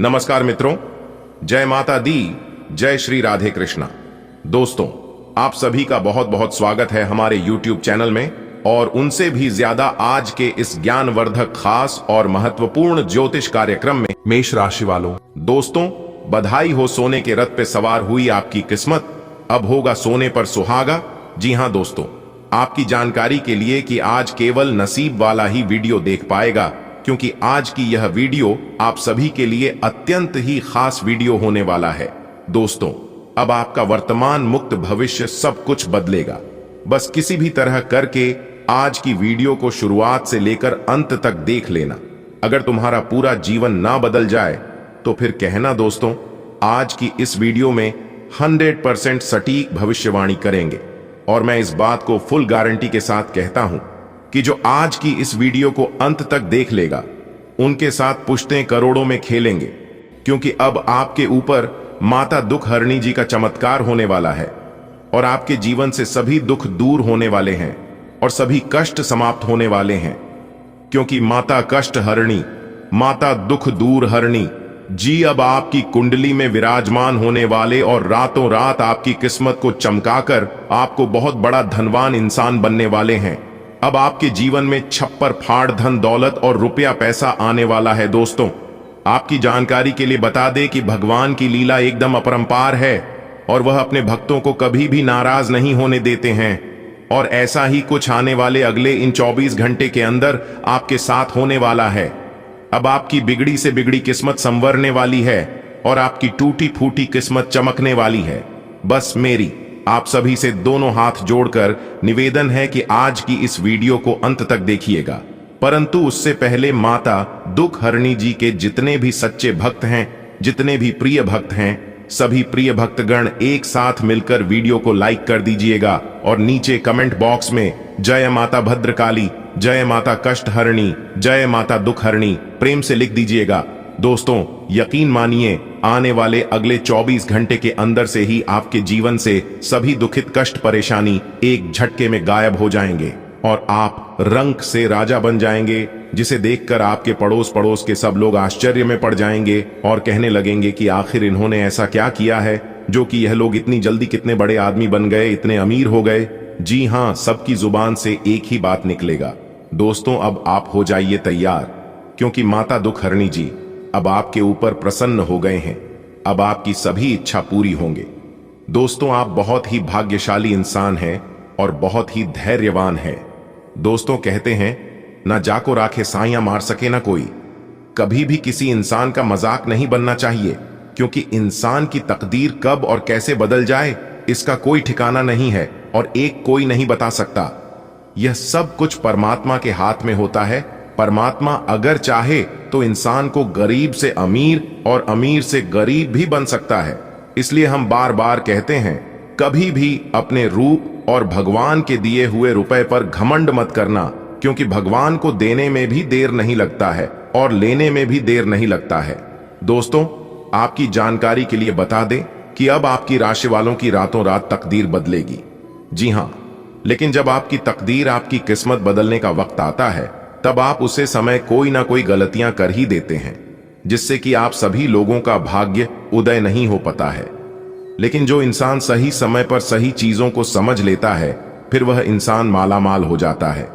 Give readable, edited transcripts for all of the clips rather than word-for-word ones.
नमस्कार मित्रों, जय माता दी, जय श्री राधे कृष्णा। दोस्तों, आप सभी का बहुत बहुत स्वागत है हमारे YouTube चैनल में और उनसे भी ज्यादा आज के इस ज्ञानवर्धक खास और महत्वपूर्ण ज्योतिष कार्यक्रम में। मेष राशि वालों, दोस्तों बधाई हो, सोने के रथ पे सवार हुई आपकी किस्मत, अब होगा सोने पर सुहागा। जी हां दोस्तों, आपकी जानकारी के लिए कि आज केवल नसीब वाला ही वीडियो देख पाएगा, क्योंकि आज की यह वीडियो आप सभी के लिए अत्यंत ही खास वीडियो होने वाला है। दोस्तों, अब आपका वर्तमान मुक्त भविष्य सब कुछ बदलेगा। बस किसी भी तरह करके आज की वीडियो को शुरुआत से लेकर अंत तक देख लेना। अगर तुम्हारा पूरा जीवन ना बदल जाए तो फिर कहना। दोस्तों, आज की इस वीडियो में 100% सटीक भविष्यवाणी करेंगे और मैं इस बात को फुल गारंटी के साथ कहता हूं कि जो आज की इस वीडियो को अंत तक देख लेगा उनके साथ पुश्तें करोड़ों में खेलेंगे, क्योंकि अब आपके ऊपर माता दुख हरणी जी का चमत्कार होने वाला है और आपके जीवन से सभी दुख दूर होने वाले हैं और सभी कष्ट समाप्त होने वाले हैं, क्योंकि माता कष्ट हरणी, माता दुख दूर हरणी जी अब आपकी कुंडली में विराजमान होने वाले और रातों रात आपकी किस्मत को चमकाकर आपको बहुत बड़ा धनवान इंसान बनने वाले हैं। अब आपके जीवन में छप्पर फाड़ धन दौलत और रुपया पैसा आने वाला है। दोस्तों, आपकी जानकारी के लिए बता दें कि भगवान की लीला एकदम अपरंपार है और वह अपने भक्तों को कभी भी नाराज नहीं होने देते हैं। और ऐसा ही कुछ आने वाले अगले इन 24 घंटे के अंदर आपके साथ होने वाला है। अब आपकी बिगड़ी से बिगड़ी किस्मत संवरने वाली है और आपकी टूटी फूटी किस्मत चमकने वाली है। बस मेरी आप सभी से दोनों हाथ जोड़कर निवेदन है कि आज की इस वीडियो को अंत तक देखिएगा। परंतु उससे पहले माता दुख हरणी जी के जितने भी सच्चे भक्त हैं, जितने भी प्रिय भक्त हैं, सभी प्रिय भक्तगण एक साथ मिलकर वीडियो को लाइक कर दीजिएगा और नीचे कमेंट बॉक्स में जय माता भद्रकाली, जय माता कष्ट हरणी, जय माता दुख हरणी प्रेम से लिख दीजिएगा। दोस्तों, यकीन मानिए, आने वाले अगले 24 घंटे के अंदर से ही आपके जीवन से सभी दुखित कष्ट परेशानी एक झटके में गायब हो जाएंगे और आप रंक से राजा बन जाएंगे, जिसे देखकर आपके पड़ोस पड़ोस के सब लोग आश्चर्य में पड़ जाएंगे और कहने लगेंगे कि आखिर इन्होंने ऐसा क्या किया है जो कि यह लोग इतनी जल्दी कितने बड़े आदमी बन गए, इतने अमीर हो गए। जी हां, सबकी जुबान से एक ही बात निकलेगा। दोस्तों, अब आप हो जाइए तैयार, क्योंकि माता दुख हरणी जी अब आपके ऊपर प्रसन्न हो गए हैं। अब आपकी सभी इच्छा पूरी होंगे। दोस्तों, आप बहुत ही भाग्यशाली इंसान हैं और बहुत ही धैर्यवान हैं। दोस्तों, कहते हैं ना जाको राखे साइयां मार सके ना कोई। कभी भी किसी इंसान का मजाक नहीं बनना चाहिए, क्योंकि इंसान की तकदीर कब और कैसे बदल जाए इसका कोई ठिकाना नहीं है और एक कोई नहीं बता सकता। यह सब कुछ परमात्मा के हाथ में होता है। परमात्मा अगर चाहे तो इंसान को गरीब से अमीर और अमीर से गरीब भी बन सकता है। इसलिए हम बार बार कहते हैं, कभी भी अपने रूप और भगवान के दिए हुए रुपए पर घमंड मत करना, क्योंकि भगवान को देने में भी देर नहीं लगता है और लेने में भी देर नहीं लगता है। दोस्तों, आपकी जानकारी के लिए बता दें कि अब आपकी राशि वालों की रातों रात तकदीर बदलेगी। जी हां, लेकिन जब आपकी तकदीर, आपकी किस्मत बदलने का वक्त आता है, तब आप उसे समय कोई ना कोई गलतियां कर ही देते हैं, जिससे कि आप सभी लोगों का भाग्य उदय नहीं हो पाता है। लेकिन जो इंसान सही समय पर सही चीजों को समझ लेता है, फिर वह इंसान मालामाल हो जाता है।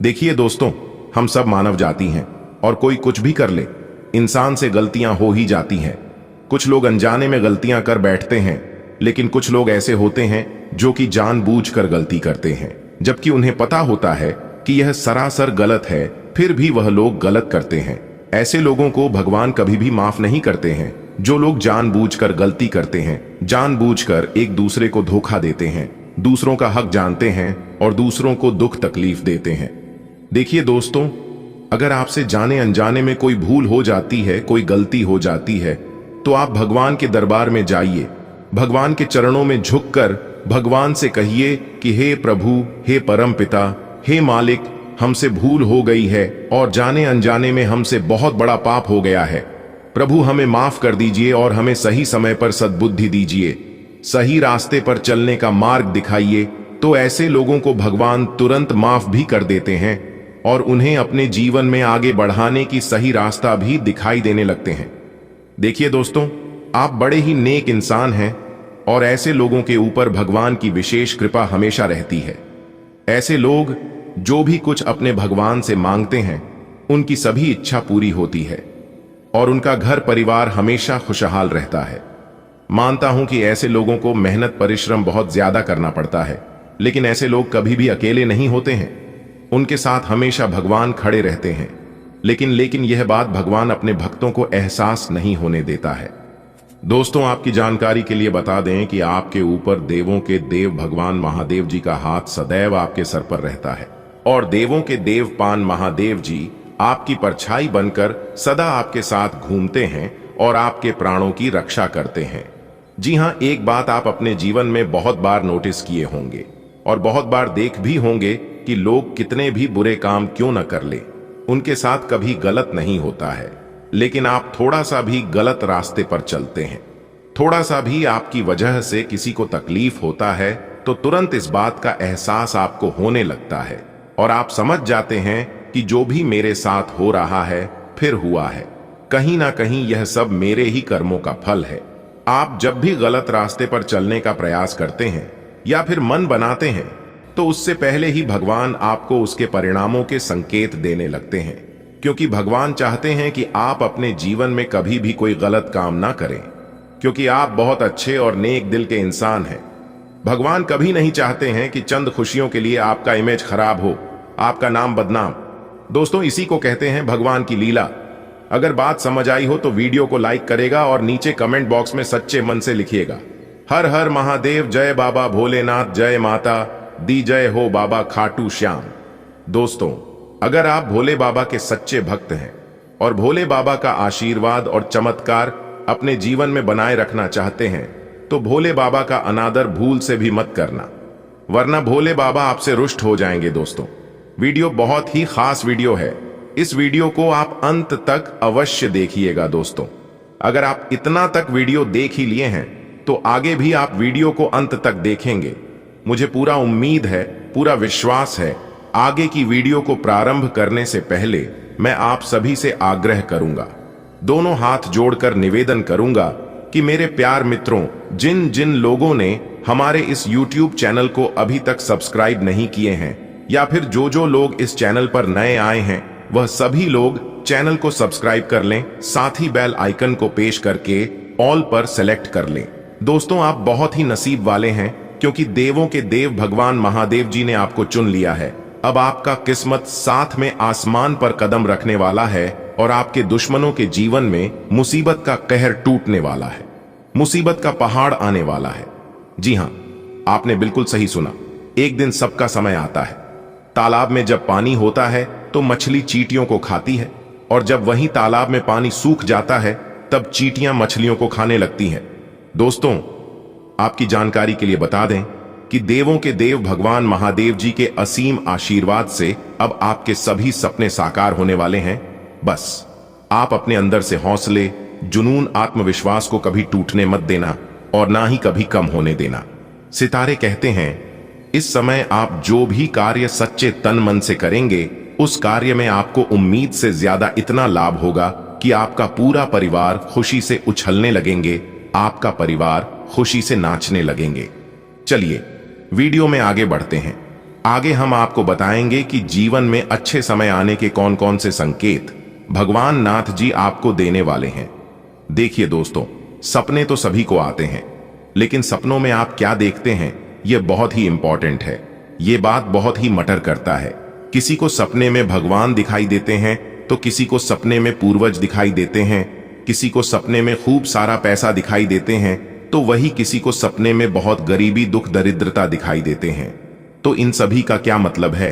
देखिए दोस्तों, हम सब मानव जाति हैं और कोई कुछ भी कर ले, इंसान से गलतियां हो ही जाती हैं। कुछ लोग अनजाने में गलतियां कर बैठते हैं, लेकिन कुछ लोग ऐसे होते हैं जो कि जानबूझकर गलती करते हैं, जबकि उन्हें पता होता है कि यह सरासर गलत है, फिर भी वह लोग गलत करते हैं। ऐसे लोगों को भगवान कभी भी माफ नहीं करते हैं, जो लोग जानबूझकर गलती करते हैं, जानबूझकर एक दूसरे को धोखा देते हैं, दूसरों का हक जानते हैं और दूसरों को दुख तकलीफ देते हैं। देखिए दोस्तों, अगर आपसे जाने अनजाने में कोई भूल हो जाती है, कोई गलती हो जाती है, तो आप भगवान के दरबार में जाइए, भगवान के चरणों में झुककर भगवान से कहिए कि हे प्रभु, हे परम पिता, हे मालिक, हमसे भूल हो गई है और जाने अनजाने में हमसे बहुत बड़ा पाप हो गया है। प्रभु, हमें माफ कर दीजिए और हमें सही समय पर सद्बुद्धि दीजिए, सही रास्ते पर चलने का मार्ग दिखाइए। तो ऐसे लोगों को भगवान तुरंत माफ भी कर देते हैं और उन्हें अपने जीवन में आगे बढ़ाने की सही रास्ता भी दिखाई देने लगते हैं। देखिए दोस्तों, आप बड़े ही नेक इंसान हैं और ऐसे लोगों के ऊपर भगवान की विशेष कृपा हमेशा रहती है। ऐसे लोग जो भी कुछ अपने भगवान से मांगते हैं, उनकी सभी इच्छा पूरी होती है और उनका घर परिवार हमेशा खुशहाल रहता है। मानता हूं कि ऐसे लोगों को मेहनत परिश्रम बहुत ज्यादा करना पड़ता है, लेकिन ऐसे लोग कभी भी अकेले नहीं होते हैं। उनके साथ हमेशा भगवान खड़े रहते हैं। लेकिन यह बात भगवान अपने भक्तों को एहसास नहीं होने देता है। दोस्तों, आपकी जानकारी के लिए बता दें कि आपके ऊपर देवों के देव भगवान महादेव जी का हाथ सदैव आपके सर पर रहता है और देवों के देवपान महादेव जी आपकी परछाई बनकर सदा आपके साथ घूमते हैं और आपके प्राणों की रक्षा करते हैं। जी हां, एक बात आप अपने जीवन में बहुत बार नोटिस किए होंगे और बहुत बार देख भी होंगे कि लोग कितने भी बुरे काम क्यों न कर ले, उनके साथ कभी गलत नहीं होता है। लेकिन आप थोड़ा सा भी गलत रास्ते पर चलते हैं, थोड़ा सा भी आपकी वजह से किसी को तकलीफ होता है, तो तुरंत इस बात का एहसास आपको होने लगता है और आप समझ जाते हैं कि जो भी मेरे साथ हो रहा है, फिर हुआ है, कहीं ना कहीं यह सब मेरे ही कर्मों का फल है। आप जब भी गलत रास्ते पर चलने का प्रयास करते हैं या फिर मन बनाते हैं, तो उससे पहले ही भगवान आपको उसके परिणामों के संकेत देने लगते हैं, क्योंकि भगवान चाहते हैं कि आप अपने जीवन में कभी भी कोई गलत काम ना करें, क्योंकि आप बहुत अच्छे और नेक दिल के इंसान हैं। भगवान कभी नहीं चाहते हैं कि चंद खुशियों के लिए आपका इमेज खराब हो, आपका नाम बदनाम। दोस्तों, इसी को कहते हैं भगवान की लीला। अगर बात समझ आई हो तो वीडियो को लाइक करेगा और नीचे कमेंट बॉक्स में सच्चे मन से लिखिएगा, हर हर महादेव, जय बाबा भोलेनाथ, जय माता दी जय हो बाबा खाटू श्याम। दोस्तों, अगर आप भोले बाबा के सच्चे भक्त हैं और भोले बाबा का आशीर्वाद और चमत्कार अपने जीवन में बनाए रखना चाहते हैं, तो भोले बाबा का अनादर भूल से भी मत करना, वरना भोले बाबा आपसे रुष्ट हो जाएंगे। दोस्तों, वीडियो बहुत ही खास वीडियो है, इस वीडियो को आप अंत तक अवश्य देखिएगा। दोस्तों, अगर आप इतना तक वीडियो देख ही लिए हैं, तो आगे भी आप वीडियो को अंत तक देखेंगे। मुझे पूरा उम्मीद है, पूरा विश्वास है। आगे की वीडियो को प्रारंभ करने से पहले मैं आप सभी से आग्रह करूंगा, दोनों हाथ जोड़कर निवेदन करूंगा कि मेरे प्यार मित्रों, जिन जिन लोगों ने हमारे इस YouTube चैनल को अभी तक सब्सक्राइब नहीं किए हैं, या फिर जो लोग इस चैनल पर नए आए हैं, वह सभी लोग चैनल को सब्सक्राइब कर लें, साथ ही बेल आइकन को पेश करके ऑल पर सेलेक्ट कर लें। दोस्तों, आप बहुत ही नसीब वाले हैं, क्योंकि देवों के देव भगवान महादेव जी ने आपको चुन लिया है। अब आपका किस्मत साथ में आसमान पर कदम रखने वाला है और आपके दुश्मनों के जीवन में मुसीबत का कहर टूटने वाला है, मुसीबत का पहाड़ आने वाला है। जी हां, आपने बिल्कुल सही सुना। एक दिन सबका समय आता है। तालाब में जब पानी होता है तो मछली चींटियों को खाती है, और जब वहीं तालाब में पानी सूख जाता है, तब चींटियां मछलियों को खाने लगती हैं। दोस्तों, आपकी जानकारी के लिए बता दें कि देवों के देव भगवान महादेव जी के असीम आशीर्वाद से अब आपके सभी सपने साकार होने वाले हैं। बस आप अपने अंदर से हौसले, जुनून, आत्मविश्वास को कभी टूटने मत देना और ना ही कभी कम होने देना। सितारे कहते हैं, इस समय आप जो भी कार्य सच्चे तन मन से करेंगे, उस कार्य में आपको उम्मीद से ज्यादा इतना लाभ होगा कि आपका पूरा परिवार खुशी से उछलने लगेंगे, आपका परिवार खुशी से नाचने लगेंगे। चलिए वीडियो में आगे बढ़ते हैं। आगे हम आपको बताएंगे कि जीवन में अच्छे समय आने के कौन कौन से संकेत भगवान नाथ जी आपको देने वाले हैं। देखिए दोस्तों, सपने तो सभी को आते हैं, लेकिन सपनों में आप क्या देखते हैं, यह बहुत ही इंपॉर्टेंट है। यह बात बहुत ही मैटर करता है। किसी को सपने में भगवान दिखाई देते हैं, तो किसी को सपने में पूर्वज दिखाई देते हैं, किसी को सपने में खूब सारा पैसा दिखाई देते हैं, तो वही किसी को सपने में बहुत गरीबी, दुख, दरिद्रता दिखाई देते हैं। तो इन सभी का क्या मतलब है,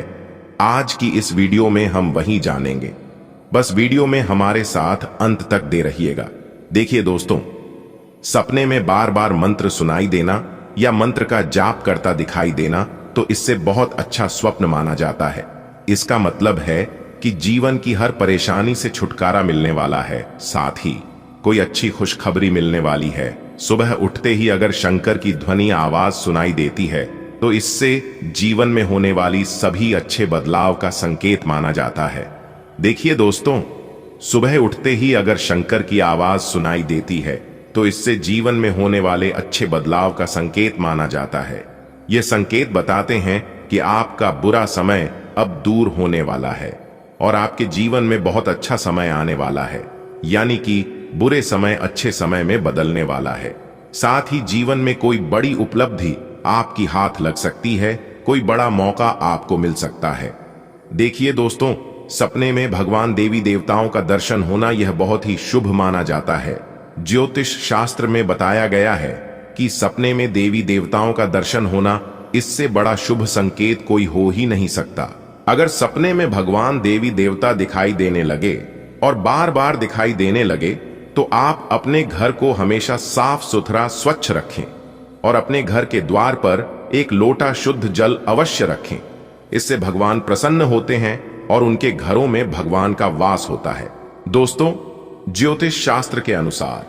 आज की इस वीडियो में हम वही जानेंगे। बस वीडियो में हमारे साथ अंत तक दे रहिएगा। देखिए दोस्तों, सपने में बार बार मंत्र सुनाई देना या मंत्र का जाप करता दिखाई देना, तो इससे बहुत अच्छा स्वप्न माना जाता है। इसका मतलब है कि जीवन की हर परेशानी से छुटकारा मिलने वाला है, साथ ही कोई अच्छी खुशखबरी मिलने वाली है। सुबह उठते ही अगर शंकर की ध्वनि आवाज सुनाई देती है, तो इससे जीवन में होने वाली सभी अच्छे बदलाव का संकेत माना जाता है। देखिए दोस्तों, सुबह उठते ही अगर शंकर की आवाज सुनाई देती है तो इससे जीवन में होने वाले अच्छे बदलाव का संकेत माना जाता है। ये संकेत बताते हैं कि आपका बुरा समय अब दूर होने वाला है और आपके जीवन में बहुत अच्छा समय आने वाला है, यानी कि बुरे समय अच्छे समय में बदलने वाला है। साथ ही जीवन में कोई बड़ी उपलब्धि आपकी हाथ लग सकती है, कोई बड़ा मौका आपको मिल सकता है। देखिए दोस्तों, सपने में भगवान देवी देवताओं का दर्शन होना यह बहुत ही शुभ माना जाता है। ज्योतिष शास्त्र में बताया गया है कि सपने में देवी देवताओं का दर्शन होना, इससे बड़ा शुभ संकेत कोई हो ही नहीं सकता। अगर सपने में भगवान देवी देवता दिखाई देने लगे और बार बार दिखाई देने लगे तो आप अपने घर को हमेशा साफ सुथरा स्वच्छ रखें और अपने घर के द्वार पर एक लोटा शुद्ध जल अवश्य रखें। इससे भगवान प्रसन्न होते हैं और उनके घरों में भगवान का वास होता है। दोस्तों, ज्योतिष शास्त्र के अनुसार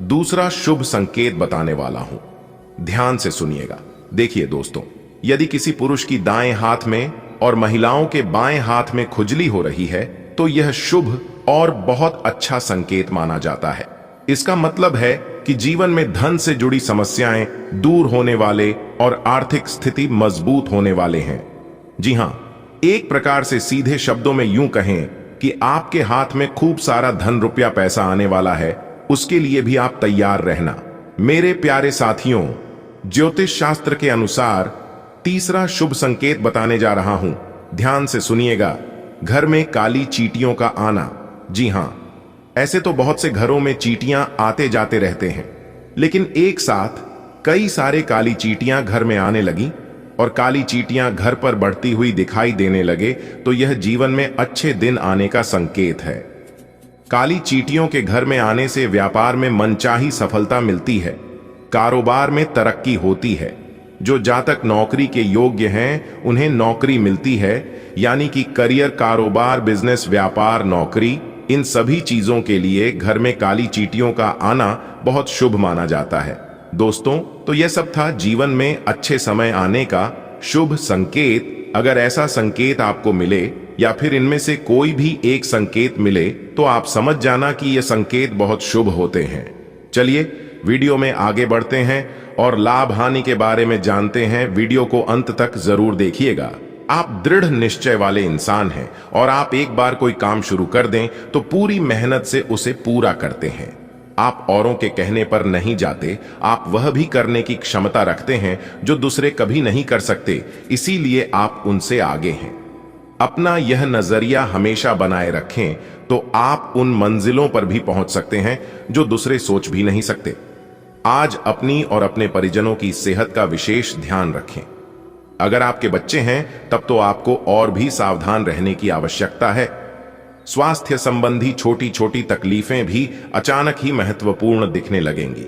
दूसरा शुभ संकेत बताने वाला हूं, ध्यान से सुनिएगा। देखिए दोस्तों, यदि किसी पुरुष की दाएं हाथ में और महिलाओं के बाएं हाथ में खुजली हो रही है तो यह शुभ और बहुत अच्छा संकेत माना जाता है। इसका मतलब है कि जीवन में धन से जुड़ी समस्याएं दूर होने वाले और आर्थिक स्थिति मजबूत होने वाले हैं। जी हां, एक प्रकार से सीधे शब्दों में यूं कहें कि आपके हाथ में खूब सारा धन रुपया पैसा आने वाला है, उसके लिए भी आप तैयार रहना। मेरे प्यारे साथियों, ज्योतिष शास्त्र के अनुसार तीसरा शुभ संकेत बताने जा रहा हूं, ध्यान से सुनिएगा। घर में काली चींटियों का आना। जी हां, ऐसे तो बहुत से घरों में चींटियां आते जाते रहते हैं, लेकिन एक साथ कई सारे काली चींटियां घर में आने लगी और काली चींटियां घर पर बढ़ती हुई दिखाई देने लगे तो यह जीवन में अच्छे दिन आने का संकेत है। काली चींटियों के घर में आने से व्यापार में मनचाही सफलता मिलती है, कारोबार में तरक्की होती है। जो जातक नौकरी के योग्य हैं उन्हें नौकरी मिलती है, यानी कि करियर, कारोबार, बिजनेस, व्यापार, नौकरी, इन सभी चीजों के लिए घर में काली चींटियों का आना बहुत शुभ माना जाता है। दोस्तों, तो यह सब था जीवन में अच्छे समय आने का शुभ संकेत। अगर ऐसा संकेत आपको मिले या फिर इनमें से कोई भी एक संकेत मिले तो आप समझ जाना कि यह संकेत बहुत शुभ होते हैं। चलिए वीडियो में आगे बढ़ते हैं और लाभ हानि के बारे में जानते हैं। वीडियो को अंत तक जरूर देखिएगा। आप दृढ़ निश्चय वाले इंसान हैं और आप एक बार कोई काम शुरू कर दें तो पूरी मेहनत से उसे पूरा करते हैं। आप औरों के कहने पर नहीं जाते, आप वह भी करने की क्षमता रखते हैं जो दूसरे कभी नहीं कर सकते, इसीलिए आप उनसे आगे हैं। अपना यह नजरिया हमेशा बनाए रखें तो आप उन मंजिलों पर भी पहुंच सकते हैं जो दूसरे सोच भी नहीं सकते। आज अपनी और अपने परिजनों की सेहत का विशेष ध्यान रखें। अगर आपके बच्चे हैं तब तो आपको और भी सावधान रहने की आवश्यकता है। स्वास्थ्य संबंधी छोटी छोटी तकलीफें भी अचानक ही महत्वपूर्ण दिखने लगेंगी,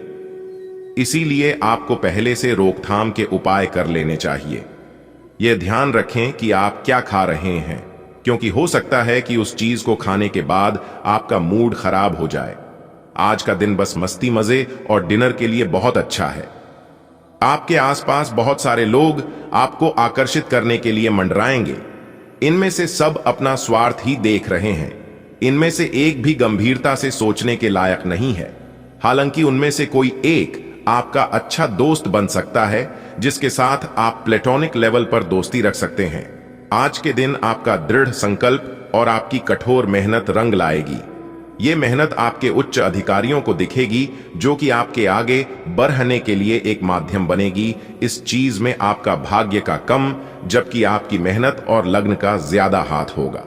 इसीलिए आपको पहले से रोकथाम के उपाय कर लेने चाहिए। यह ध्यान रखें कि आप क्या खा रहे हैं, क्योंकि हो सकता है कि उस चीज को खाने के बाद आपका मूड खराब हो जाए। आज का दिन बस मस्ती मजे और डिनर के लिए बहुत अच्छा है। आपके आसपास बहुत सारे लोग आपको आकर्षित करने के लिए मंडराएंगे। इनमें से सब अपना स्वार्थ ही देख रहे हैं। इनमें से एक भी गंभीरता से सोचने के लायक नहीं है। हालांकि उनमें से कोई एक आपका अच्छा दोस्त बन सकता है, जिसके साथ आप प्लेटोनिक लेवल पर दोस्ती रख सकते हैं। आज के दिन आपका दृढ़ संकल्प और आपकी कठोर मेहनत रंग लाएगी। ये मेहनत आपके उच्च अधिकारियों को दिखेगी, जो कि आपके आगे बढ़ने के लिए एक माध्यम बनेगी। इस चीज में आपका भाग्य का कम, जबकि आपकी मेहनत और लग्न का ज्यादा हाथ होगा।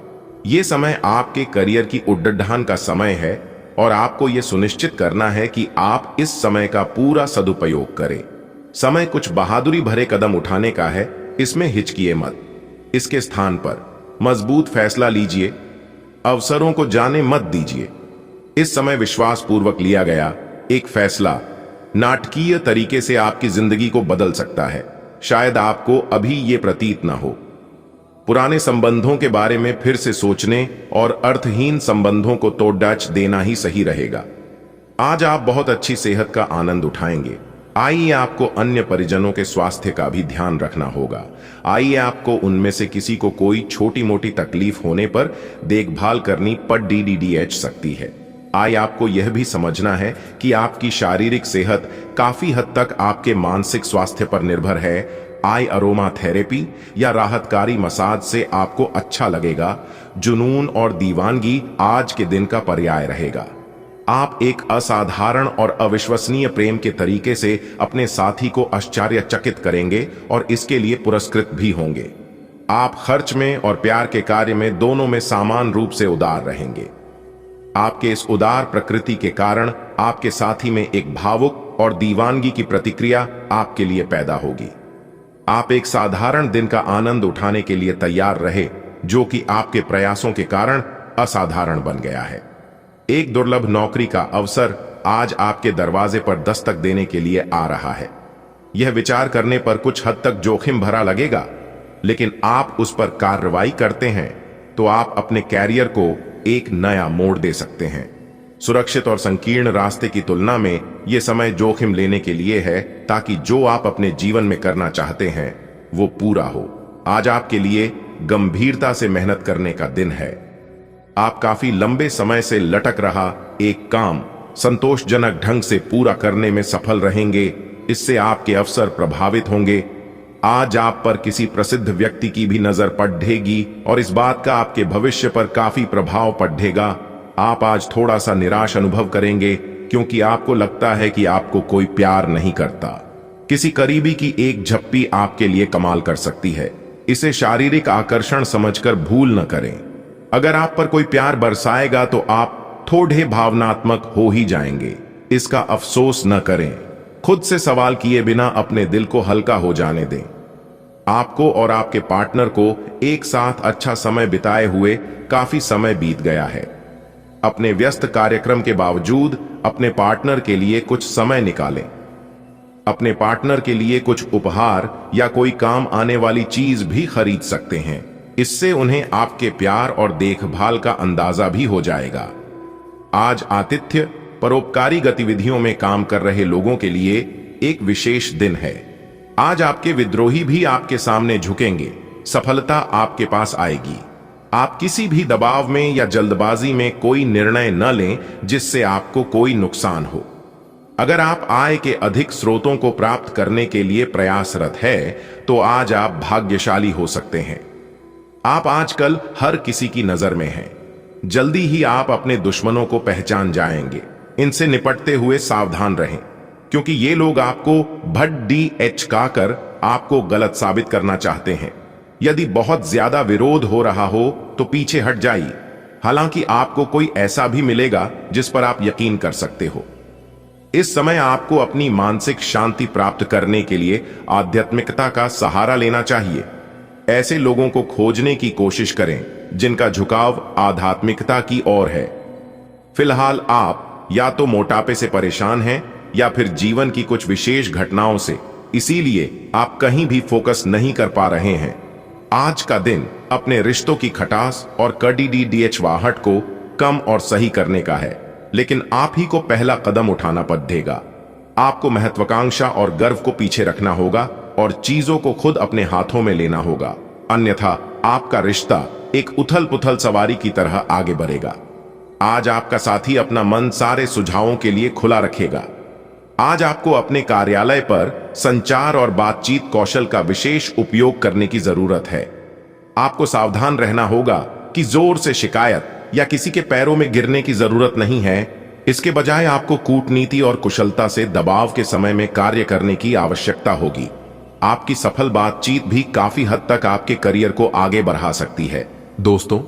ये समय आपके करियर की उड्डाण का समय है और आपको यह सुनिश्चित करना है कि आप इस समय का पूरा सदुपयोग करें। समय कुछ बहादुरी भरे कदम उठाने का है, इसमें हिचकिए मत। इसके स्थान पर मजबूत फैसला लीजिए, अवसरों को जाने मत दीजिए। इस समय विश्वास पूर्वक लिया गया एक फैसला नाटकीय तरीके से आपकी जिंदगी को बदल सकता है। शायद आपको अभी ये प्रतीत ना हो। पुराने संबंधों के बारे में फिर से सोचने और अर्थहीन संबंधों को तोड़ देना ही सही रहेगा। आज आप बहुत अच्छी सेहत का आनंद उठाएंगे। आइए आपको अन्य परिजनों के स्वास्थ्य का भी ध्यान रखना होगा। आइए आपको उनमें से किसी को कोई छोटी मोटी तकलीफ होने पर देखभाल करनी पड़ DDDH सकती है। आइए आपको यह भी समझना है कि आपकी शारीरिक सेहत काफी हद तक आपके मानसिक स्वास्थ्य पर निर्भर है। आई अरोमा थेरेपी या राहतकारी मसाज से आपको अच्छा लगेगा। जुनून और दीवानगी आज के दिन का पर्याय रहेगा। आप एक असाधारण और अविश्वसनीय प्रेम के तरीके से अपने साथी को आश्चर्यचकित करेंगे और इसके लिए पुरस्कृत भी होंगे। आप खर्च में और प्यार के कार्य में दोनों में समान रूप से उदार रहेंगे। आपके इस उदार प्रकृति के कारण आपके साथी में एक भावुक और दीवानगी की प्रतिक्रिया आपके लिए पैदा होगी। आप एक साधारण दिन का आनंद उठाने के लिए तैयार रहे, जो कि आपके प्रयासों के कारण असाधारण बन गया है। एक दुर्लभ नौकरी का अवसर आज आपके दरवाजे पर दस्तक देने के लिए आ रहा है। यह विचार करने पर कुछ हद तक जोखिम भरा लगेगा, लेकिन आप उस पर कार्रवाई करते हैं तो आप अपने कैरियर को एक नया मोड़ दे सकते हैं। सुरक्षित और संकीर्ण रास्ते की तुलना में यह समय जोखिम लेने के लिए है, ताकि जो आप अपने जीवन में करना चाहते हैं वो पूरा हो। आज आपके लिए गंभीरता से मेहनत करने का दिन है। आप काफी लंबे समय से लटक रहा एक काम संतोषजनक ढंग से पूरा करने में सफल रहेंगे। इससे आपके अवसर प्रभावित होंगे। आज आप पर किसी प्रसिद्ध व्यक्ति की भी नजर पड़ेगी और इस बात का आपके भविष्य पर काफी प्रभाव पड़ेगा। आप आज थोड़ा सा निराश अनुभव करेंगे, क्योंकि आपको लगता है कि आपको कोई प्यार नहीं करता। किसी करीबी की एक झप्पी आपके लिए कमाल कर सकती है। इसे शारीरिक आकर्षण समझकर भूल न करें। अगर आप पर कोई प्यार बरसाएगा तो आप थोड़े भावनात्मक हो ही जाएंगे। इसका अफसोस न करें। खुद से सवाल किए बिना अपने दिल को हल्का हो जाने दें। आपको और आपके पार्टनर को एक साथ अच्छा समय बिताए हुए काफी समय बीत गया है। अपने व्यस्त कार्यक्रम के बावजूद अपने पार्टनर के लिए कुछ समय निकालें। अपने पार्टनर के लिए कुछ उपहार या कोई काम आने वाली चीज भी खरीद सकते हैं। इससे उन्हें आपके प्यार और देखभाल का अंदाजा भी हो जाएगा। आज आतिथ्य परोपकारी गतिविधियों में काम कर रहे लोगों के लिए एक विशेष दिन है। आज आपके विद्रोही भी आपके सामने झुकेंगे। सफलता आपके पास आएगी। आप किसी भी दबाव में या जल्दबाजी में कोई निर्णय न लें जिससे आपको कोई नुकसान हो। अगर आप आय के अधिक स्रोतों को प्राप्त करने के लिए प्रयासरत है तो आज आप भाग्यशाली हो सकते हैं। आप आजकल हर किसी की नजर में हैं। जल्दी ही आप अपने दुश्मनों को पहचान जाएंगे। इनसे निपटते हुए सावधान रहें, क्योंकि ये लोग आपको भड्डी कर आपको गलत साबित करना चाहते हैं। यदि बहुत ज्यादा विरोध हो रहा हो तो पीछे हट जाइए। हालांकि आपको कोई ऐसा भी मिलेगा जिस पर आप यकीन कर सकते हो। इस समय आपको अपनी मानसिक शांति प्राप्त करने के लिए आध्यात्मिकता का सहारा लेना चाहिए। ऐसे लोगों को खोजने की कोशिश करें जिनका झुकाव आध्यात्मिकता की ओर है। फिलहाल आप या तो मोटापे से परेशान हैं या फिर जीवन की कुछ विशेष घटनाओं से, इसीलिए आप कहीं भी फोकस नहीं कर पा रहे हैं। आज का दिन अपने रिश्तों की खटास और कड़ीडीडीएचवाहट को कम और सही करने का है, लेकिन आप ही को पहला कदम उठाना पड़ेगा। आपको महत्वाकांक्षा और गर्व को पीछे रखना होगा और चीजों को खुद अपने हाथों में लेना होगा, अन्यथा आपका रिश्ता एक उथल पुथल सवारी की तरह आगे बढ़ेगा। आज आपका साथी अपना मन सारे सुझावों के लिए खुला रखेगा। आज आपको अपने कार्यालय पर संचार और बातचीत कौशल का विशेष उपयोग करने की जरूरत है। आपको सावधान रहना होगा कि जोर से शिकायत या किसी के पैरों में गिरने की जरूरत नहीं है। इसके बजाय आपको कूटनीति और कुशलता से दबाव के समय में कार्य करने की आवश्यकता होगी। आपकी सफल बातचीत भी काफी हद तक आपके करियर को आगे बढ़ा सकती है। दोस्तों,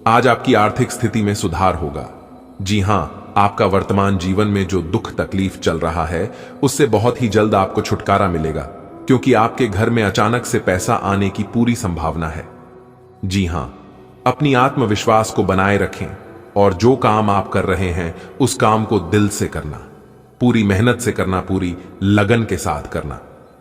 आज आपकी आर्थिक स्थिति में सुधार होगा। जी हां, आपका वर्तमान जीवन में जो दुख तकलीफ चल रहा है उससे बहुत ही जल्द आपको छुटकारा मिलेगा, क्योंकि आपके घर में अचानक से पैसा आने की पूरी संभावना है। जी हां, अपनी आत्मविश्वास को बनाए रखें और जो काम आप कर रहे हैं उस काम को दिल से करना, पूरी मेहनत से करना, पूरी लगन के साथ करना,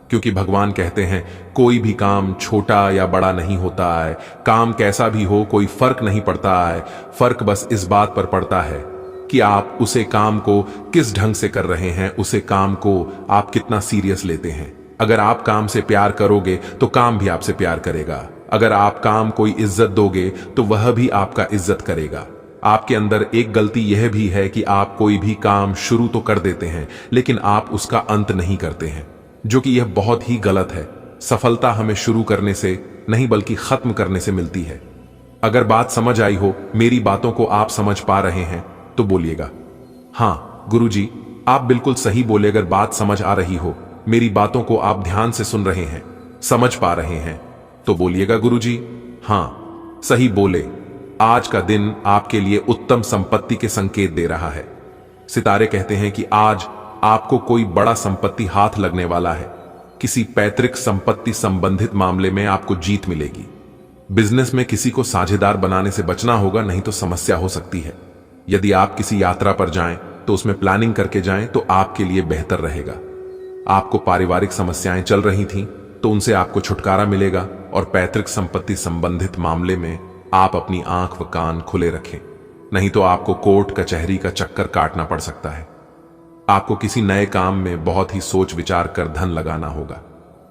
क्योंकि भगवान कहते हैं कोई भी काम छोटा या बड़ा नहीं होता है। काम कैसा भी हो कोई फर्क नहीं पड़ता है। फर्क बस इस बात पर पड़ता है कि आप उसे काम को किस ढंग से कर रहे हैं, उसे काम को आप कितना सीरियस लेते हैं। अगर आप काम से प्यार करोगे तो काम भी आपसे प्यार करेगा। अगर आप काम कोई इज्जत दोगे तो वह भी आपका इज्जत करेगा। आपके अंदर एक गलती यह भी है कि आप कोई भी काम शुरू तो कर देते हैं लेकिन आप उसका अंत नहीं करते हैं, जो कि यह बहुत ही गलत है। सफलता हमें शुरू करने से नहीं बल्कि खत्म करने से मिलती है। अगर बात समझ आई हो, मेरी बातों को आप समझ पा रहे हैं तो बोलिएगा हाँ गुरुजी, आप बिल्कुल सही बोले। अगर बात समझ आ रही हो, मेरी बातों को आप ध्यान से सुन रहे हैं, समझ पा रहे हैं तो बोलिएगा गुरुजी हाँ सही बोले। आज का दिन आपके लिए उत्तम संपत्ति के संकेत दे रहा है। सितारे कहते हैं कि आज आपको कोई बड़ा संपत्ति हाथ लगने वाला है। किसी पैतृक संपत्ति संबंधित मामले में आपको जीत मिलेगी। बिजनेस में किसी को साझेदार बनाने से बचना होगा, नहीं तो समस्या हो सकती है। यदि आप किसी यात्रा पर जाएं तो उसमें प्लानिंग करके जाएं तो आपके लिए बेहतर रहेगा। आपको पारिवारिक समस्याएं चल रही थीं तो उनसे आपको छुटकारा मिलेगा, और पैतृक संपत्ति संबंधित मामले में आप अपनी आंख व कान खुले रखें, नहीं तो आपको कोर्ट कचहरी का चक्कर काटना पड़ सकता है। आपको किसी नए काम में बहुत ही सोच विचार कर धन लगाना होगा।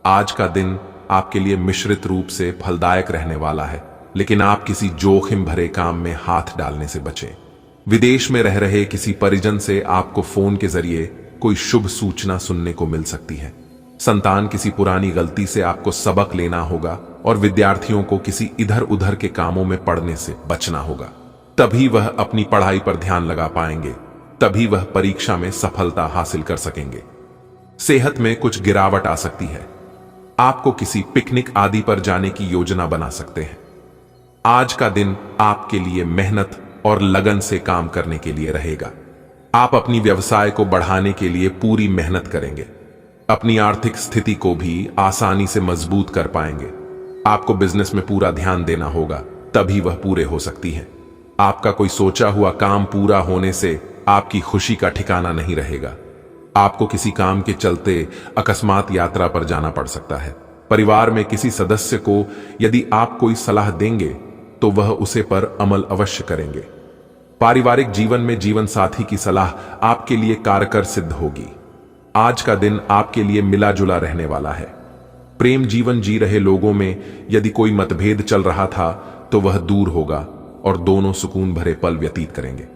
आज का दिन आपके लिए मिश्रित रूप से फलदायक रहने वाला है, लेकिन आप किसी जोखिम भरे काम में हाथ डालने से बचें। विदेश में रह रहे किसी परिजन से आपको फोन के जरिए कोई शुभ सूचना सुनने को मिल सकती है। संतान किसी पुरानी गलती से आपको सबक लेना होगा, और विद्यार्थियों को किसी इधर उधर के कामों में पड़ने से बचना होगा। तभी वह अपनी पढ़ाई पर ध्यान लगा पाएंगे, तभी वह परीक्षा में सफलता हासिल कर सकेंगे। सेहत में कुछ गिरावट आ सकती है। आपको किसी पिकनिक आदि पर जाने की योजना बना सकते हैं। आज का दिन आपके लिए मेहनत और लगन से काम करने के लिए रहेगा। आप अपनी व्यवसाय को बढ़ाने के लिए पूरी मेहनत करेंगे। अपनी आर्थिक स्थिति को भी आसानी से मजबूत कर पाएंगे। आपको बिजनेस में पूरा ध्यान देना होगा, तभी वह पूरे हो सकती है। आपका कोई सोचा हुआ काम पूरा होने से आपकी खुशी का ठिकाना नहीं रहेगा। आपको किसी काम के चलते अकस्मात यात्रा पर जाना पड़ सकता है। परिवार में किसी सदस्य को यदि आप कोई सलाह देंगे तो वह उसे पर अमल अवश्य करेंगे। पारिवारिक जीवन में जीवन साथी की सलाह आपके लिए कारगर सिद्ध होगी। आज का दिन आपके लिए मिला जुला रहने वाला है। प्रेम जीवन जी रहे लोगों में यदि कोई मतभेद चल रहा था तो वह दूर होगा और दोनों सुकून भरे पल व्यतीत करेंगे।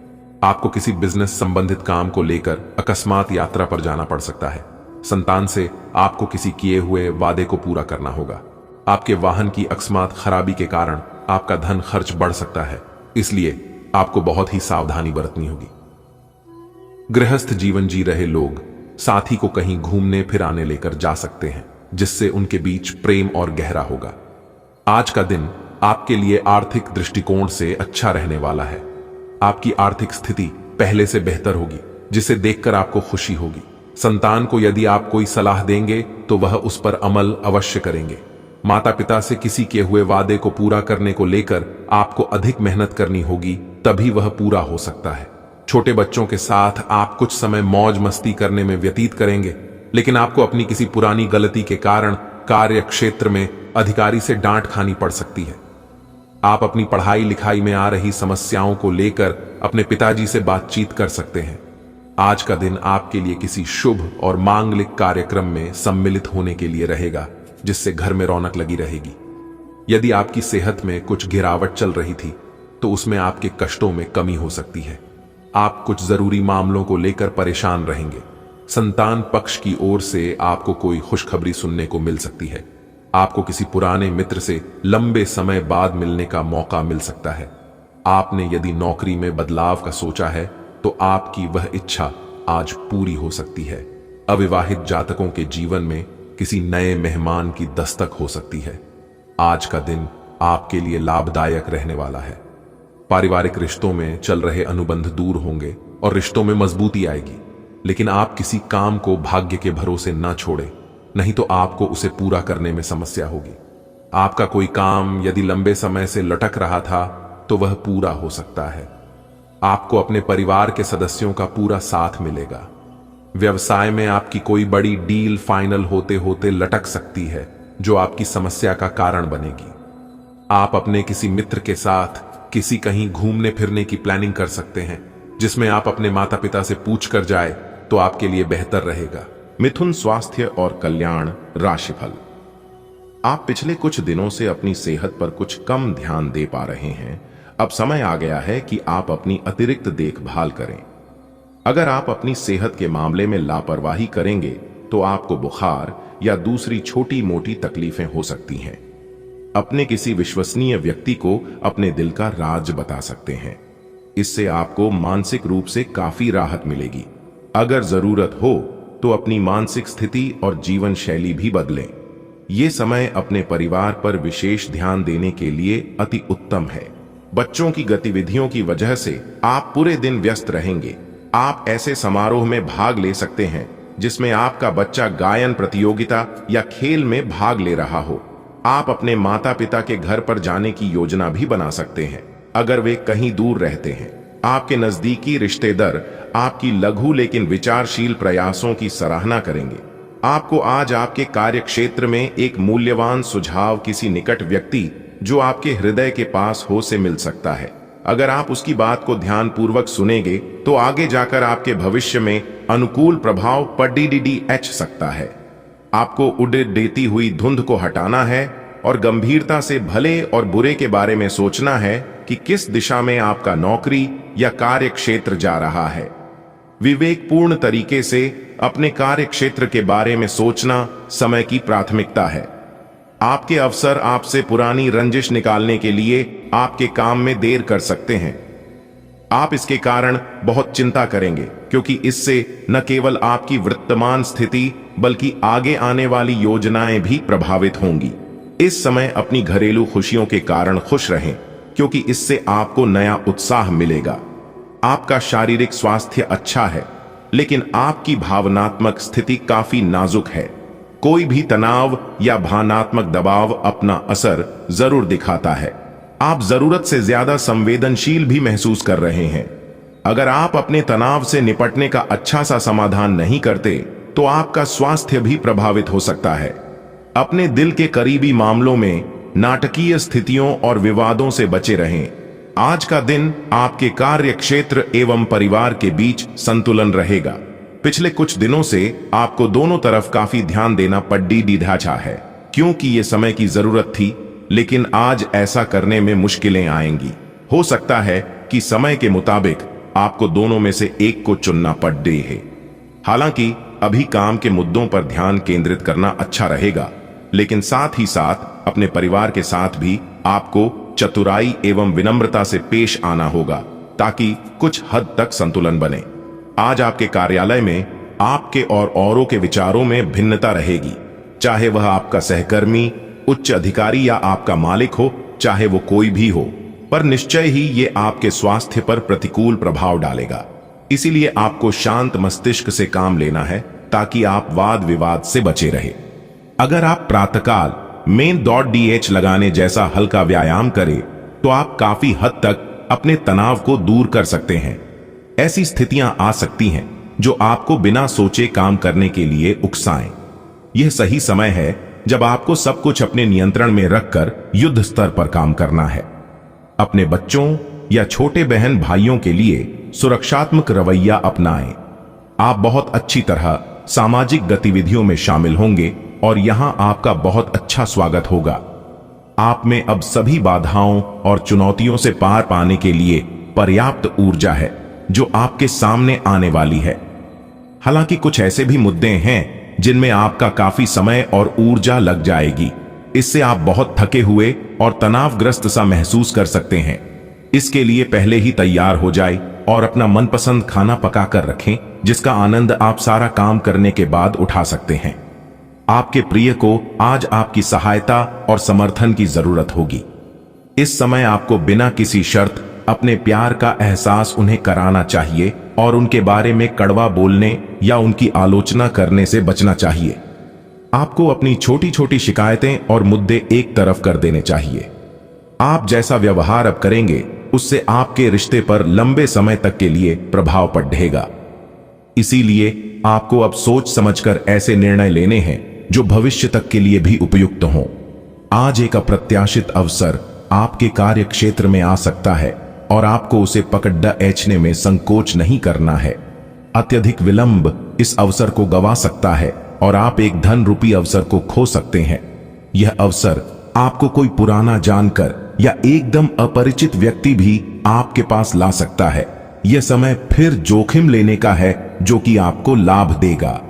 आपको किसी बिजनेस संबंधित काम को लेकर अकस्मात यात्रा पर जाना पड़ सकता है। संतान से आपको किसी किए हुए वादे को पूरा करना होगा। आपके वाहन की अकस्मात खराबी के कारण आपका धन खर्च बढ़ सकता है, इसलिए आपको बहुत ही सावधानी बरतनी होगी। गृहस्थ जीवन जी रहे लोग साथी को कहीं घूमने फिराने लेकर जा सकते हैं, जिससे उनके बीच प्रेम और गहरा होगा। आज का दिन आपके लिए आर्थिक दृष्टिकोण से अच्छा रहने वाला है। आपकी आर्थिक स्थिति पहले से बेहतर होगी, जिसे देखकर आपको खुशी होगी। संतान को यदि आप कोई सलाह देंगे तो वह उस पर अमल अवश्य करेंगे। माता पिता से किसी किए हुए वादे को पूरा करने को लेकर आपको अधिक मेहनत करनी होगी, तभी वह पूरा हो सकता है। छोटे बच्चों के साथ आप कुछ समय मौज मस्ती करने में व्यतीत करेंगे, लेकिन आपको अपनी किसी पुरानी गलती के कारण कार्य क्षेत्र में अधिकारी से डांट खानी पड़ सकती है। आप अपनी पढ़ाई लिखाई में आ रही समस्याओं को लेकर अपने पिताजी से बातचीत कर सकते हैं। आज का दिन आपके लिए किसी शुभ और मांगलिक कार्यक्रम में सम्मिलित होने के लिए रहेगा, जिससे घर में रौनक लगी रहेगी। यदि आपकी सेहत में कुछ गिरावट चल रही थी तो उसमें आपके कष्टों में कमी हो सकती है। आप कुछ जरूरी मामलों को लेकर परेशान रहेंगे। संतान पक्ष की ओर से आपको कोई खुशखबरी सुनने को मिल सकती है। आपको किसी पुराने मित्र से लंबे समय बाद मिलने का मौका मिल सकता है। आपने यदि नौकरी में बदलाव का सोचा है तो आपकी वह इच्छा आज पूरी हो सकती है। अविवाहित जातकों के जीवन में किसी नए मेहमान की दस्तक हो सकती है। आज का दिन आपके लिए लाभदायक रहने वाला है। पारिवारिक रिश्तों में चल रहे अनुबंध दूर होंगे और रिश्तों में मजबूती आएगी, लेकिन आप किसी काम को भाग्य के भरोसे न छोड़ें, नहीं तो आपको उसे पूरा करने में समस्या होगी। आपका कोई काम यदि लंबे समय से लटक रहा था तो वह पूरा हो सकता है। आपको अपने परिवार के सदस्यों का पूरा साथ मिलेगा। व्यवसाय में आपकी कोई बड़ी डील फाइनल होते होते लटक सकती है, जो आपकी समस्या का कारण बनेगी। आप अपने किसी मित्र के साथ किसी कहीं घूमने फिरने की प्लानिंग कर सकते हैं, जिसमें आप अपने माता पिता से पूछ कर जाए तो आपके लिए बेहतर रहेगा। मिथुन, स्वास्थ्य और कल्याण, राशिफल। आप पिछले कुछ दिनों से अपनी सेहत पर कुछ कम ध्यान दे पा रहे हैं। अब समय आ गया है कि आप अपनी अतिरिक्त देखभाल करें। अगर आप अपनी सेहत के मामले में लापरवाही करेंगे तो आपको बुखार या दूसरी छोटी मोटी तकलीफें हो सकती हैं। अपने किसी विश्वसनीय व्यक्ति को अपने दिल का राज बता सकते हैं। इससे आपको मानसिक रूप से काफी राहत मिलेगी। अगर जरूरत हो तो अपनी मानसिक स्थिति और जीवन शैली भी बदलें। ये समय अपने परिवार पर विशेष ध्यान देने के लिए अति उत्तम है। बच्चों की गतिविधियों की वजह से आप पूरे दिन व्यस्त रहेंगे। आप ऐसे समारोह में भाग ले सकते हैं जिसमें आपका बच्चा गायन प्रतियोगिता या खेल में भाग ले रहा हो। आप अपने माता पिता के घर पर जाने की योजना भी बना सकते हैं अगर वे कहीं दूर रहते हैं। आपके नजदीकी रिश्तेदार आपकी लघु लेकिन विचारशील प्रयासों की सराहना करेंगे। आपको आज आपके कार्य क्षेत्र में एक मूल्यवान सुझाव किसी निकट व्यक्ति जो आपके हृदय के पास हो से मिल सकता है। अगर आप उसकी बात को ध्यानपूर्वक सुनेंगे तो आगे जाकर आपके भविष्य में अनुकूल प्रभाव पड़ सकता है। आपको उड़ती हुई धुंध को हटाना है और गंभीरता से भले और बुरे के बारे में सोचना है कि किस दिशा में आपका नौकरी या कार्य क्षेत्र जा रहा है। विवेकपूर्ण तरीके से अपने कार्य क्षेत्र के बारे में सोचना समय की प्राथमिकता है। आपके अफसर आपसे पुरानी रंजिश निकालने के लिए आपके काम में देर कर सकते हैं। आप इसके कारण बहुत चिंता करेंगे क्योंकि इससे न केवल आपकी वर्तमान स्थिति बल्कि आगे आने वाली योजनाएं भी प्रभावित होंगी। इस समय अपनी घरेलू खुशियों के कारण खुश रहें क्योंकि इससे आपको नया उत्साह मिलेगा। आपका शारीरिक स्वास्थ्य अच्छा है लेकिन आपकी भावनात्मक स्थिति काफी नाजुक है। कोई भी तनाव या भावनात्मक दबाव अपना असर जरूर दिखाता है। आप जरूरत से ज्यादा संवेदनशील भी महसूस कर रहे हैं। अगर आप अपने तनाव से निपटने का अच्छा सा समाधान नहीं करते तो आपका स्वास्थ्य भी प्रभावित हो सकता है। अपने दिल के करीबी मामलों में नाटकीय स्थितियों और विवादों से बचे रहें। आज का दिन आपके कार्य क्षेत्र एवं परिवार के बीच संतुलन रहेगा। पिछले कुछ दिनों से आपको दोनों तरफ काफी ध्यान देना पड़ा है क्योंकि ये समय की जरूरत थी, लेकिन आज ऐसा करने में मुश्किलें आएंगी। हो सकता है कि समय के मुताबिक आपको दोनों में से एक को चुनना पड़े। हालांकि अभी काम के मुद्दों पर ध्यान केंद्रित करना अच्छा रहेगा, लेकिन साथ ही साथ अपने परिवार के साथ भी आपको चतुराई एवं विनम्रता से पेश आना होगा ताकि कुछ हद तक संतुलन बने। आज आपके कार्यालय में आपके और औरों के विचारों में भिन्नता रहेगी, चाहे वह आपका सहकर्मी, उच्च अधिकारी या आपका मालिक हो, चाहे वो कोई भी हो, पर निश्चय ही ये आपके स्वास्थ्य पर प्रतिकूल प्रभाव डालेगा। इसीलिए आपको शांत मस्तिष्क से काम लेना है ताकि आप वाद विवाद से बचे रहे। अगर आप प्रातःकाल में दौड़ लगाने जैसा हल्का व्यायाम करें तो आप काफी हद तक अपने तनाव को दूर कर सकते हैं। ऐसी स्थितियां आ सकती हैं जो आपको बिना सोचे काम करने के लिए उकसाएं। यह सही समय है जब आपको सब कुछ अपने नियंत्रण में रखकर युद्ध स्तर पर काम करना है। अपने बच्चों या छोटे बहन भाइयों के लिए सुरक्षात्मक रवैया अपनाएं। आप बहुत अच्छी तरह सामाजिक गतिविधियों में शामिल होंगे और यहां आपका बहुत अच्छा स्वागत होगा। आप में अब सभी बाधाओं और चुनौतियों से पार पाने के लिए पर्याप्त ऊर्जा है जो आपके सामने आने वाली है। हालांकि कुछ ऐसे भी मुद्दे हैं जिनमें आपका काफी समय और ऊर्जा लग जाएगी। इससे आप बहुत थके हुए और तनावग्रस्त सा महसूस कर सकते हैं। इसके लिए पहले ही तैयार हो जाए और अपना मनपसंद खाना पका कर रखें जिसका आनंद आप सारा काम करने के बाद उठा सकते हैं। आपके प्रिय को आज आपकी सहायता और समर्थन की जरूरत होगी। इस समय आपको बिना किसी शर्त अपने प्यार का एहसास उन्हें कराना चाहिए और उनके बारे में कड़वा बोलने या उनकी आलोचना करने से बचना चाहिए। आपको अपनी छोटी छोटी शिकायतें और मुद्दे एक तरफ कर देने चाहिए। आप जैसा व्यवहार अब करेंगे उससे आपके रिश्ते पर लंबे समय तक के लिए प्रभाव पड़ेगा। इसीलिए आपको अब सोच समझकर ऐसे निर्णय लेने हैं जो भविष्य तक के लिए भी उपयुक्त हों। आज एक अप्रत्याशित अवसर आपके कार्य क्षेत्र में आ सकता है और आपको उसे पकड़ने में संकोच नहीं करना है। अत्यधिक विलंब इस अवसर को गंवा सकता है और आप एक धन रूपी अवसर को खो सकते हैं। यह अवसर आपको कोई पुराना जानकर या एकदम अपरिचित व्यक्ति भी आपके पास ला सकता है। यह समय फिर जोखिम लेने का है जो कि आपको लाभ देगा।